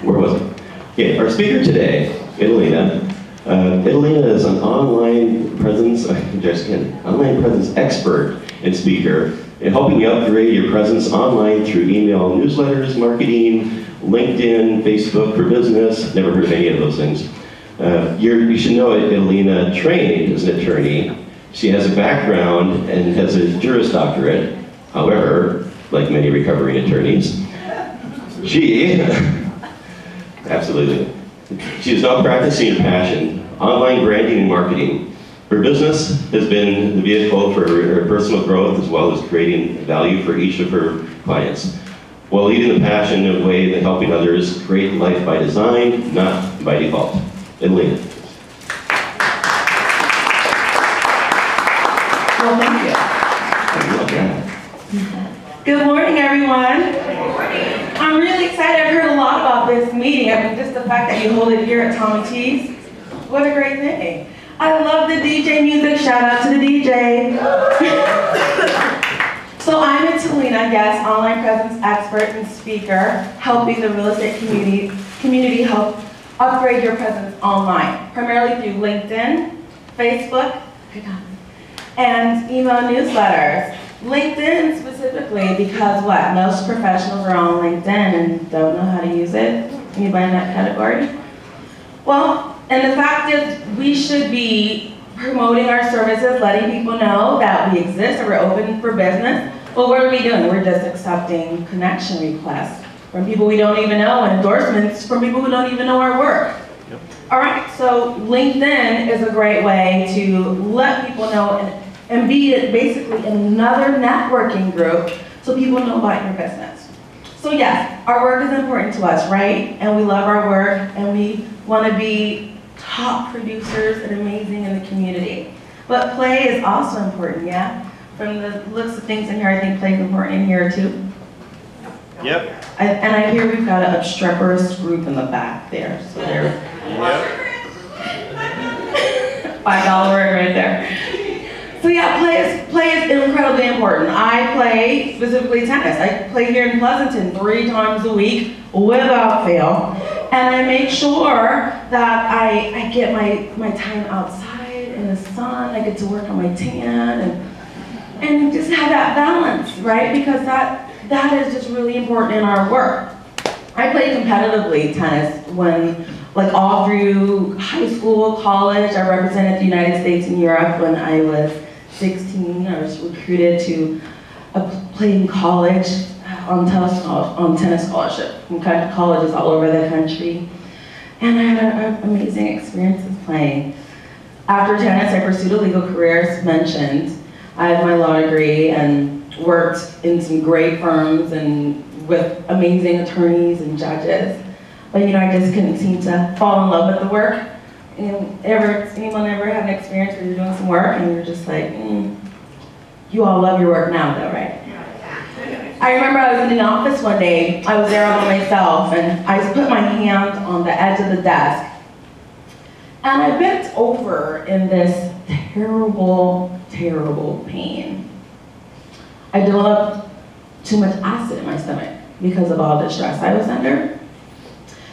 Where was it? Okay, our speaker today, Italina. Italina is an online presence, online presence expert and speaker in helping you upgrade your presence online through email newsletters, marketing, LinkedIn, Facebook for business. Never heard of any of those things. You should know Italina trained as an attorney. She has a background and has a Juris Doctorate. However, like many recovering attorneys, she, absolutely, she is now practicing her passion, online branding and marketing. Her business has been the vehicle for her personal growth as well as creating value for each of her clients, while leading the passion in a way that helping others create life by design, not by default. Italina. Well, thank you. Good morning, everyone. Good morning. I'm really excited. I've heard a lot about this meeting. I mean, just the fact that you hold it here at Tommy T's. What a great thing. I love the DJ music. Shout out to the DJ. So I'm Italina, yes, online presence expert and speaker, helping the real estate community help upgrade your presence online, primarily through LinkedIn, Facebook, and email newsletters. LinkedIn specifically because what? Most professionals are on LinkedIn and don't know how to use it. Anybody in that category? Well, and the fact is we should be promoting our services, letting people know that we exist and we're open for business. Well, what are we doing? We're just accepting connection requests from people we don't even know and endorsements from people who don't even know our work. Yep. All right, so LinkedIn is a great way to let people know and be basically another networking group so people know about your business. So yes, our work is important to us, right? And we love our work and we want to be top producers and amazing in the community. But play is also important, yeah? From the looks of things in here, I think play is important in here too. Yep. And I hear we've got an obstreperous group in the back there. So they're $5 right there. So yeah, play is incredibly important. I play specifically tennis. I play here in Pleasanton 3 times a week without fail. And I make sure that I get my time outside in the sun. I get to work on my tan and just have that balance, right? Because that is just really important in our work. I played competitively tennis when, like all through high school, college. I represented the United States and Europe when I was 16. I was recruited to play in college on tennis scholarship from colleges all over the country. And I had amazing experiences playing. After tennis, I pursued a legal career, as mentioned. I have my law degree and worked in some great firms and with amazing attorneys and judges. But you know, I just couldn't seem to fall in love with the work. And anyone ever had an experience where you're doing some work and you're just like, you all love your work now though, right? I remember I was in the office one day, I was there all by myself, and I put my hand on the edge of the desk. And I bent over in this terrible, terrible pain. I developed too much acid in my stomach because of all the stress I was under.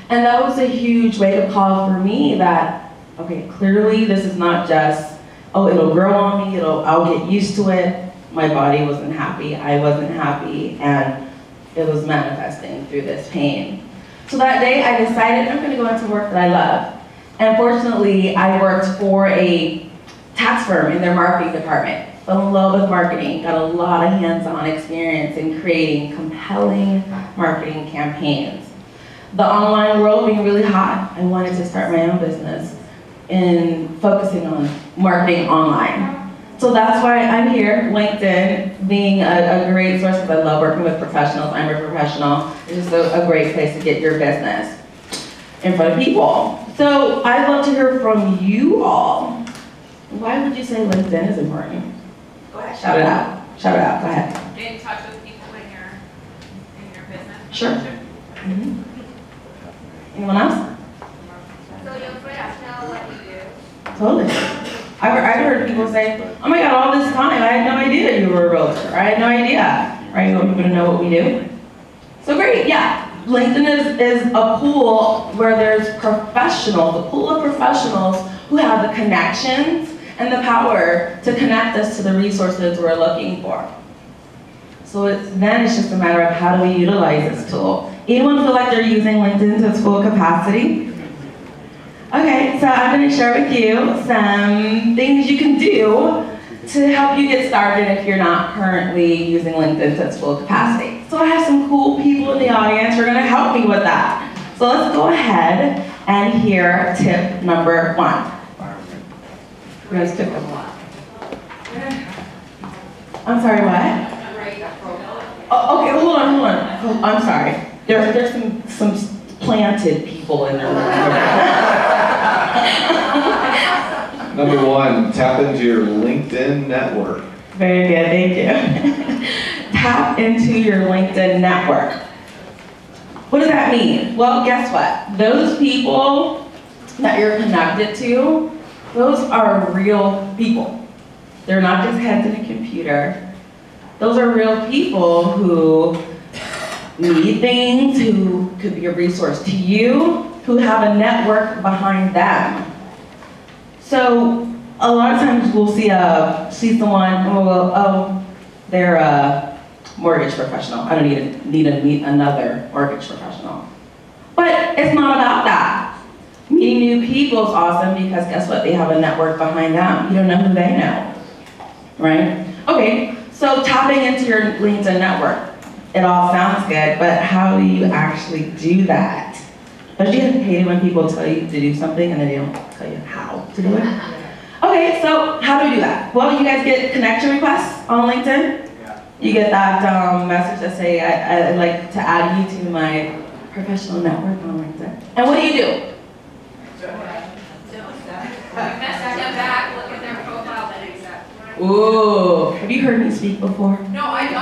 And that was a huge wake-up call for me that, okay, clearly this is not just, oh, it'll grow on me, I'll get used to it. My body wasn't happy, I wasn't happy, and it was manifesting through this pain. So that day I decided I'm gonna go into work that I love. And fortunately, I worked for a tax firm in their marketing department. Fell in love with marketing, got a lot of hands-on experience in creating compelling marketing campaigns. The online world being really hot, I wanted to start my own business in focusing on marketing online. So that's why I'm here, LinkedIn being a great source because I love working with professionals. I'm a professional. It's just a great place to get your business in front of people. So I'd love to hear from you all. Why would you say LinkedIn is important? Go ahead. Shout it out. Shout it out. Go ahead. Get in touch with people in your business. Sure. Mm-hmm. Anyone else? So you'll free us know what you do. Totally. I've heard people say, oh my God, all this time, I had no idea you were a realtor. I had no idea. Right? You want people to know what we do? So great, yeah. LinkedIn is a pool where there's professionals, a pool of professionals who have the connections and the power to connect us to the resources we're looking for. So then it's just a matter of how do we utilize this tool. Anyone feel like they're using LinkedIn to its full capacity? Okay, so I'm going to share with you some things you can do to help you get started if you're not currently using LinkedIn to its full capacity. So I have some cool people in the audience who are going to help me with that. So let's go ahead and hear tip number 1. Where's tip number 1? I'm sorry, what? Oh, okay, hold on. Oh, I'm sorry. There's some planted people in there. Number 1, tap into your LinkedIn network. Very good, thank you. Tap into your LinkedIn network. What does that mean? Well, guess what? Those people that you're connected to, those are real people. They're not just heads in a computer. Those are real people who need things, who could be a resource to you, who have a network behind them. So a lot of times we'll see someone and we'll go, oh, they're a mortgage professional. I don't need to meet another mortgage professional. But it's not about that. Meeting new people is awesome because guess what? They have a network behind them. You don't know who they know, right? Okay, so tapping into your LinkedIn network. It all sounds good, but how do you actually do that? Don't you hate it when people tell you to do something and then they don't tell you how to do it? Okay, so how do we do that? Well, you guys get connection requests on LinkedIn. You get that message that say, I'd like to add you to my professional network on LinkedIn. And what do you do? Step back, look at their profile, then accept. Ooh, have you heard me speak before? No, I do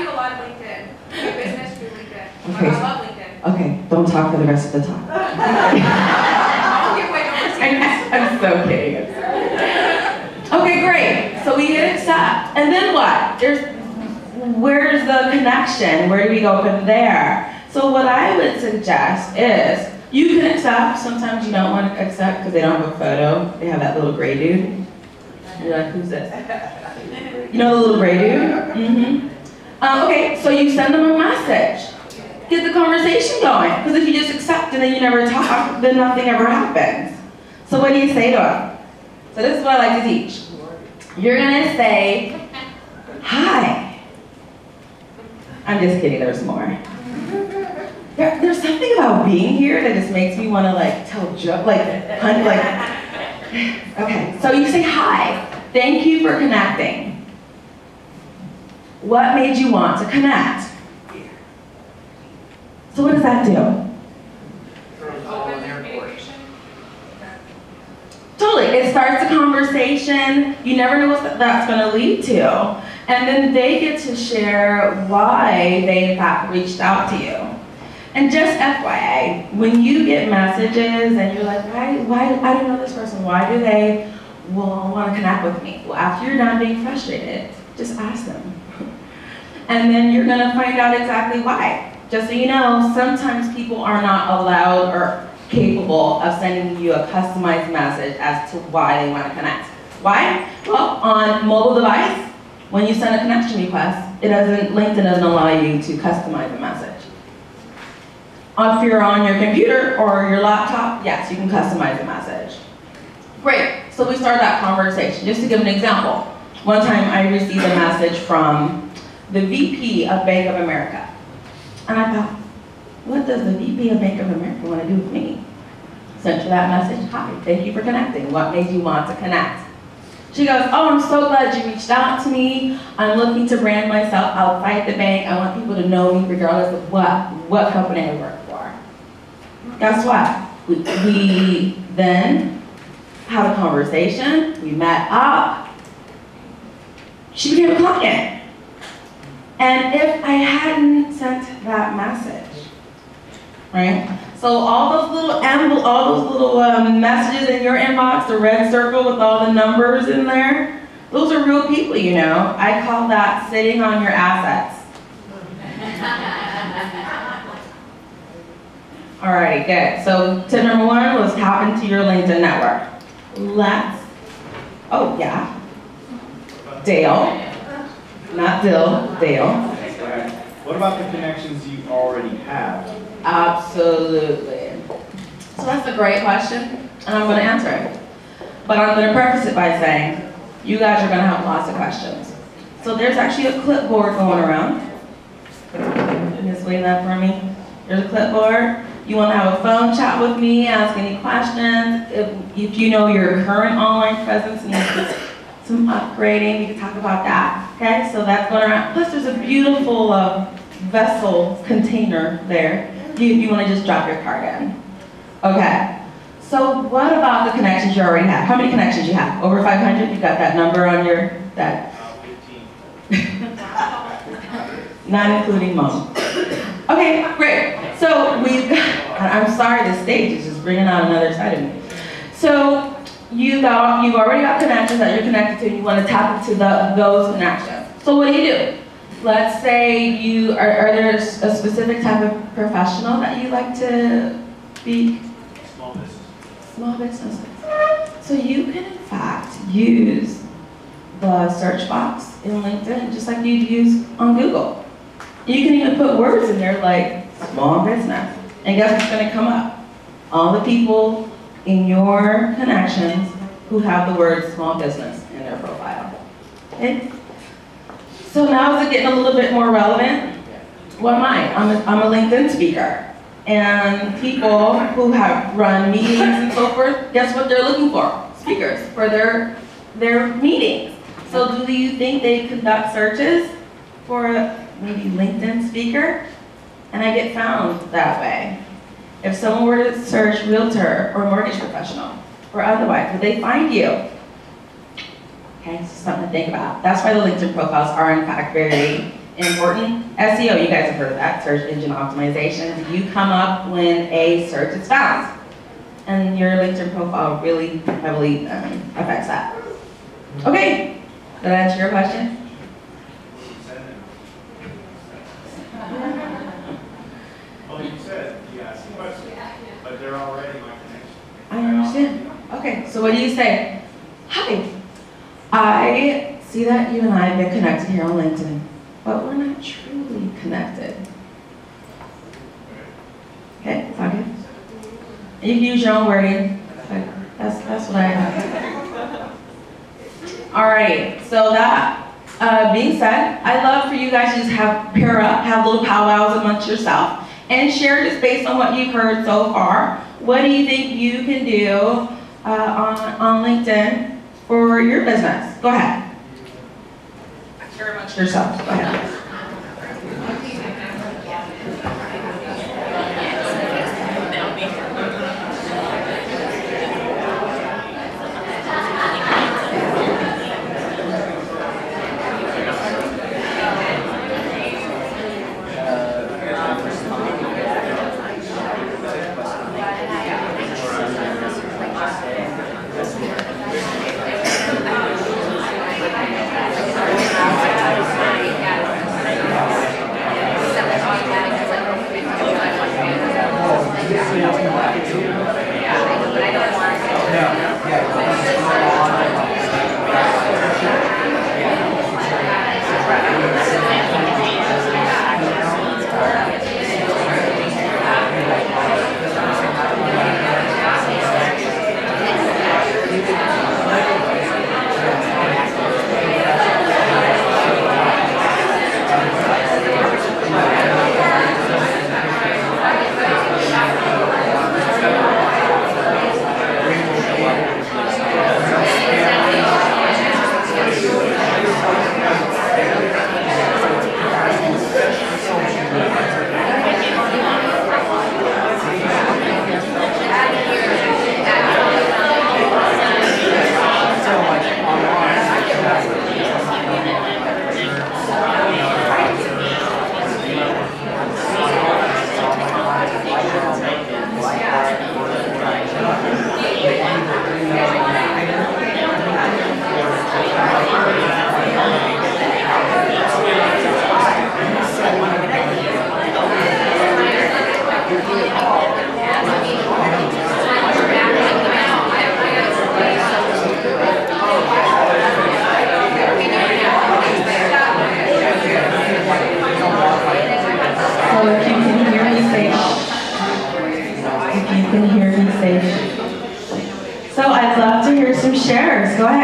a lot of LinkedIn. My business through LinkedIn. Okay. I love LinkedIn. Okay, don't talk for the rest of the time. I'll give away no secrets. I'm so kidding. Okay, great. So we hit accept. And then what? Where's the connection? Where do we go from there? So what I would suggest is you can accept. Sometimes you don't want to accept because they don't have a photo. They have that little gray dude. You're like, who's this? You know the little gray dude? Mm-hmm. Okay, so you send them a message. Get the conversation going. Because if you just accept and then you never talk, then nothing ever happens. So what do you say to them? So this is what I like to teach. You're going to say, hi. I'm just kidding, there's more. There's something about being here that just makes me want to like tell jokes, okay, so you say hi. Thank you for connecting. What made you want to connect? So what does that do? Totally, it starts a conversation. You never know what that's going to lead to. And then they get to share why they in fact reached out to you. And just FYI, when you get messages and you're like, why, I don't know this person, why do they want to connect with me? Well, after you're done being frustrated, just ask them. And then you're gonna find out exactly why. Just so you know, sometimes people are not allowed or capable of sending you a customized message as to why they want to connect. Why? Well, on mobile device, when you send a connection request, LinkedIn doesn't allow you to customize a message. If you're on your computer or your laptop, yes, you can customize the message. Great, so we start that conversation. Just to give an example, one time I received a message from the VP of Bank of America. And I thought, what does the VP of Bank of America want to do with me? Sent her that message, hi, thank you for connecting. What made you want to connect? She goes, oh, I'm so glad you reached out to me. I'm looking to brand myself outside the bank. I want people to know me regardless of what company I work for. Guess what? We then had a conversation. We met up. She became a client. And if I hadn't sent that message, right? So all those little messages in your inbox, the red circle with all the numbers in there, those are real people, you know. I call that sitting on your assets. Alrighty, good. So tip number one was tap into your LinkedIn network. Oh yeah. Dale. Not Dill, Dale. What about the connections you already have? Absolutely. So that's a great question, and I'm going to answer it. But I'm going to preface it by saying, you guys are going to have lots of questions. So there's actually a clipboard going around. Can you explain that for me? There's a clipboard. You want to have a phone chat with me, ask any questions. If you know your current online presence needs some upgrading, we can talk about that. Okay, so that's going around. Plus there's a beautiful vessel container there if you want to just drop your card in. Okay, so what about the connections you already have? How many connections you have? Over 500? You got that number on your, 15. Not including mom. Okay, great. So we've got, I'm sorry, the stage is just bringing out another side of me. So you've already got connections that you're connected to, and you want to tap into those connections. So what do? Let's say you are there a specific type of professional that you like to be? Small business. Small businesses. So you can in fact use the search box in LinkedIn just like you'd use on Google. You can even put words in there like small business. And guess what's going to come up? All the people in your connections who have the word small business in their profile. Okay? So now is it getting a little bit more relevant? What am I? I'm a LinkedIn speaker. And people who have run meetings and so forth, guess what they're looking for? Speakers for their meetings. So do you think they conduct searches for maybe LinkedIn speaker? And I get found that way. If someone were to search realtor or mortgage professional or otherwise, would they find you? Okay, so something to think about. That's why the LinkedIn profiles are in fact very important. SEO, you guys have heard of that, search engine optimization. You come up when a search is found. And your LinkedIn profile really heavily affects that. Okay, did that answer your question? Well, you said you asked a question, but they're already my connection. I understand. Okay, so what do you say? Hi, I see that you and I have been connected here on LinkedIn, but we're not truly connected. Okay, it's all good. You can use your own wording, but that's what I have. Alrighty, so that being said, I'd love for you guys to just pair up, have little powwows amongst yourself, and share just based on what you've heard so far. What do you think you can do on LinkedIn for your business? Go ahead. Share amongst yourselves. Go ahead.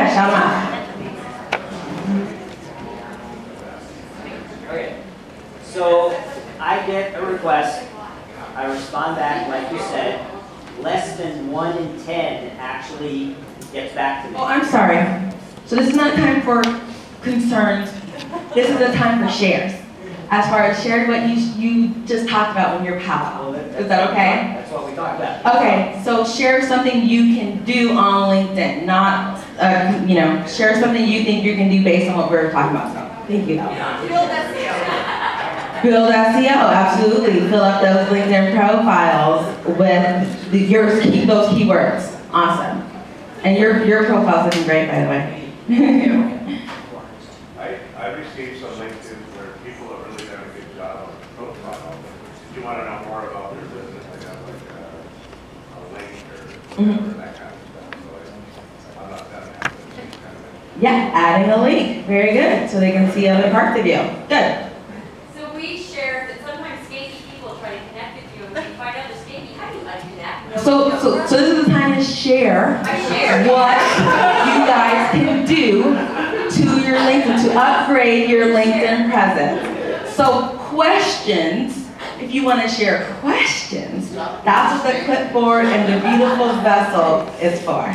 ahead, shout them out. Okay, so I get a request, I respond back, like you said, less than 1 in 10 actually gets back to me. Oh, I'm sorry. So this is not time for concerns. This is a time for shares. As far as shared what you just talked about when you're powerful. Is that okay? That's what we talked about. Okay, so share something you can do on LinkedIn, not, share something you think you can do based on what we were talking about. So, thank you. Build SEO. Build SEO, absolutely. Fill up those LinkedIn profiles with those keywords. Awesome. And your profile's looking great, by the way. I received some LinkedIn where people have really done a good job on the profile. If you want to know more about their business, I got like a link or whatever, that kind of stuff. So I'm not that happy. Yeah, adding a link. Very good. So they can see other parts of you. Good. So we share that sometimes skanky people try to connect with you, and when you find out they're skanky, how do you like connect? So this is the time to share what you guys can do to your LinkedIn, to upgrade your LinkedIn presence. So questions, if you want to share questions, that's what the clipboard and the beautiful vessel is for. I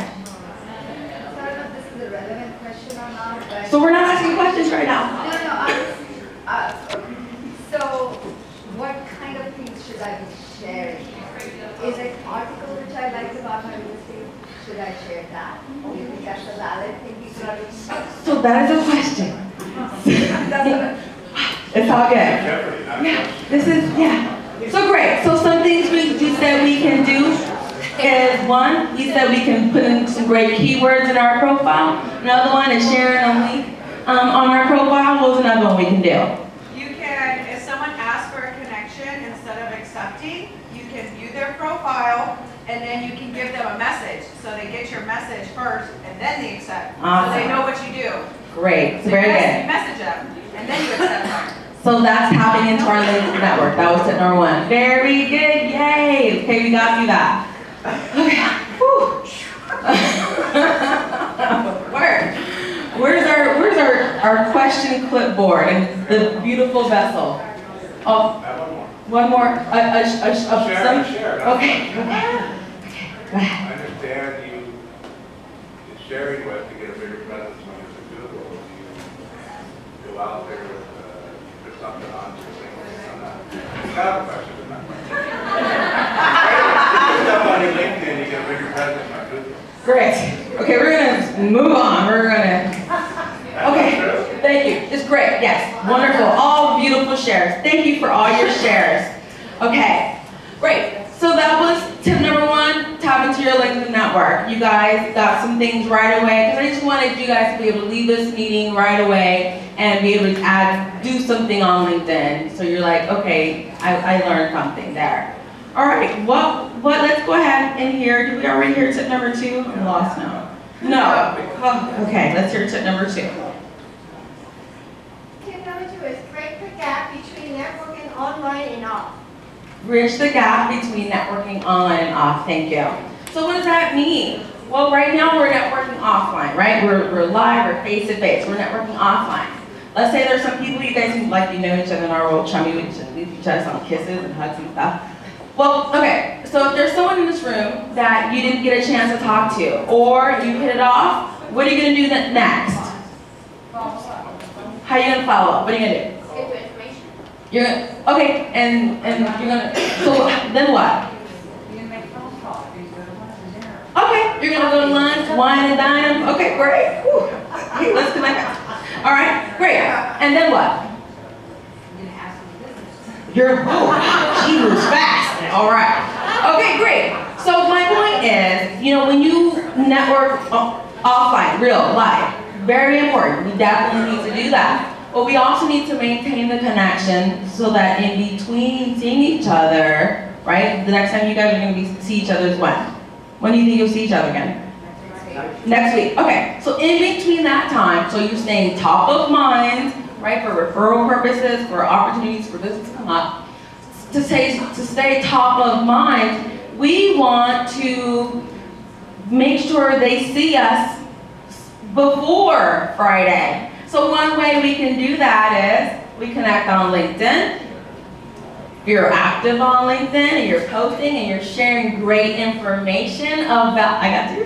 don't know if this is a relevant question or not, but... So we're not asking questions right now. No, so what kind of things should I be sharing? Is it article which I liked about my real estate? Should I share that? Do you think that's a valid thing people are looking for? So that is a question. It's all good. Yeah. So great. So some things we said we can do is one, he said we can put in some great keywords in our profile. Another one is sharing a link on our profile. What was another one we can do? You can, if someone asks for a connection, instead of accepting, you can view their profile and then you can give them a message. So they get your message first and then they accept. Awesome. So they know what you do. Great. So Very you good. message them and then you accept them. So that's tapping into our LinkedIn network. That was tip number one. Very good. Yay. Okay, we got through that. Okay. Whew. Where's our question clipboard and the beautiful vessel? Oh, one more. Share. Okay. Go ahead. I understand you sharing with to get a bigger presence when it's a Google. You go out there with put something on your thing. It's not a question. It's not a question. Put stuff on your LinkedIn, you get a bigger presence on Google. Great. Okay, we're gonna move on. Okay, thank you. It's great. Yes, wonderful. All beautiful shares. Thank you for all your shares. Okay, great. So that was tip number one, tap into your LinkedIn network. You guys got some things right away, because I just wanted you guys to be able to leave this meeting right away and be able to do something on LinkedIn. So you're like, okay, I learned something there. All right, let's go ahead and hear, did we already hear tip number two? I'm lost now. No. Oh, okay, let's hear tip number two. Tip number 2 is break the gap between networking online and off. Bridge the gap between networking online and off. Thank you. So what does that mean? Well, right now we're networking offline, right? We're live, we're face to face. We're networking offline. Let's say there's some people you guys seem like you know each other and are real chummy with each other, some kisses and hugs and stuff. Well, okay, so if there's someone in this room that you didn't get a chance to talk to, or you hit it off, what are you gonna do next? How are you gonna follow up? What are you gonna do? Schedule information. You're gonna, okay, and you're gonna, so then what? Okay, you're gonna go to lunch, wine and dine them. Okay, great. Whew. Hey, let's connect. All right, great. And then what? She moves fast. All right. Okay, great. So my point is, when you network offline, real, live, very important. We definitely need to do that. But we also need to maintain the connection so that in between seeing each other, right? The next time you guys are going to see each other is when? When do you think you'll see each other again? Next week. Okay. So in between that time, so you're staying top of mind, right, for referral purposes, for opportunities for business to come up, to stay top of mind, we want to make sure they see us before Friday. So one way we can do that is we connect on LinkedIn. You're active on LinkedIn and you're posting and you're sharing great information about, I got to,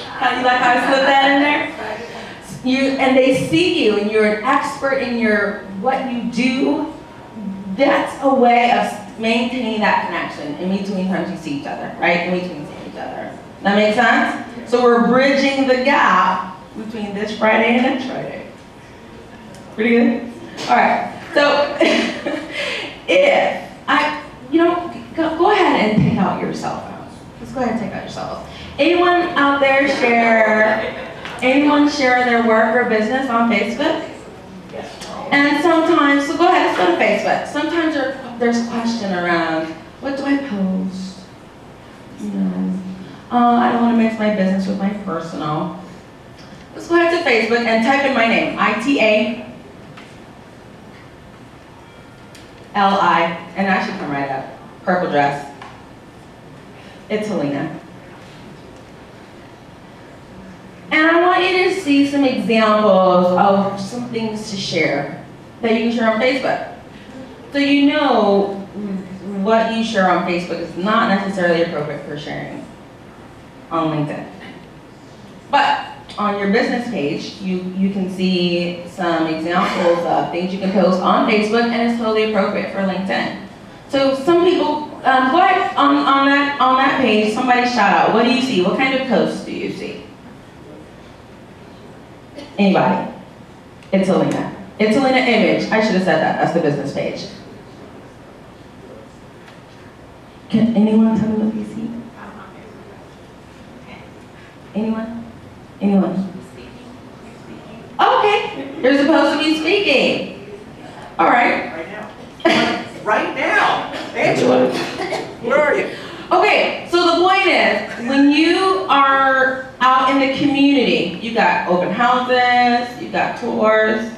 how you like how I slid that in there? And they see you and you're an expert in what you do. That's a way of maintaining that connection in between times you see each other, right? In between seeing each other. That makes sense? So we're bridging the gap between this Friday and next Friday. Pretty good? All right. So if go ahead and take out your cell phone. Let's go ahead and take out your cell phone. Anyone out there share their work or business on Facebook? And sometimes, so go ahead, let's go to Facebook. Sometimes there's a question around, what do I post? I don't want to mix my business with my personal. Let's go ahead to Facebook and type in my name, ITALI, and that should come right up. Purple dress. Italina. And I want you to see some examples of some things to share that you can share on Facebook. So you know what you share on Facebook is not necessarily appropriate for sharing on LinkedIn. But on your business page, you can see some examples of things you can post on Facebook and it's totally appropriate for LinkedIn. So some people, go ahead on that page, somebody shout out, what do you see? What kind of posts do you see? Anybody? Italina. Italina image. I should have said that. That's the business page. Can anyone tell me what you see? Anyone? Anyone? Okay. You're supposed to be speaking. All right. Right now. Right now. Angela, where are you? Okay, so the point is, when you are out in the community, you got open houses, you got tours,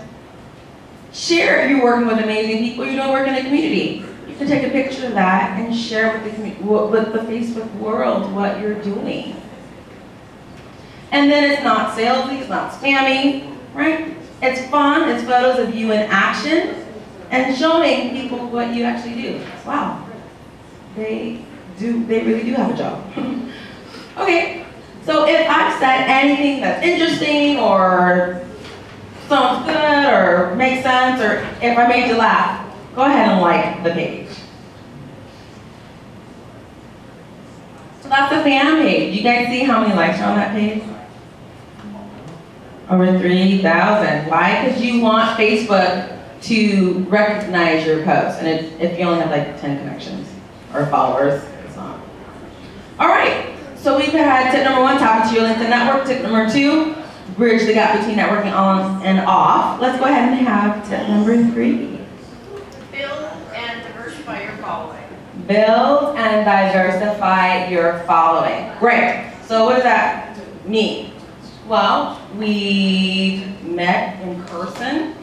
share if you're working with amazing people you don't work in the community. You can take a picture of that and share with the Facebook world what you're doing. And then it's not salesy, it's not spammy, right? It's fun, it's photos of you in action and showing people what you actually do. Wow, they really do have a job. Okay, so if I've said anything that's interesting or sounds good or makes sense or if I made you laugh, go ahead and like the page. So that's the fan page. You guys see how many likes are on that page? Over 3,000. Why? Because you want Facebook to recognize your posts. And if you only have like 10 connections or followers, it's not. All right. So we've had tip number 1, tap into your LinkedIn network. Tip number 2, bridge the gap between networking on and off. Let's go ahead and have tip number 3. Build and diversify your following. Build and diversify your following. Great. So what does that mean? Well, we met in person.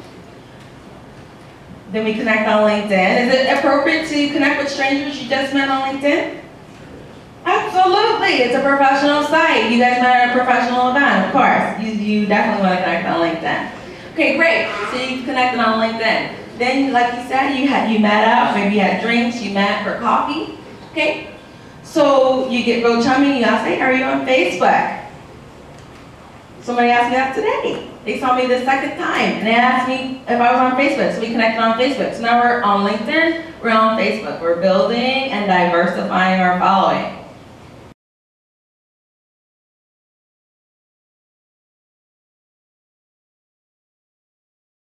Then we connect on LinkedIn. Is it appropriate to connect with strangers you just met on LinkedIn? Absolutely. It's a professional site. You guys met at a professional event, of course. You definitely want to connect on LinkedIn. Okay, great. So you connected on LinkedIn. Then, like you said, you met up. Maybe you had drinks. You met for coffee. Okay. So you get real chummy. You ask, hey, are you on Facebook? Somebody asked me that today. They saw me the second time, and they asked me if I was on Facebook, so we connected on Facebook. So now we're on LinkedIn, we're on Facebook. We're building and diversifying our following.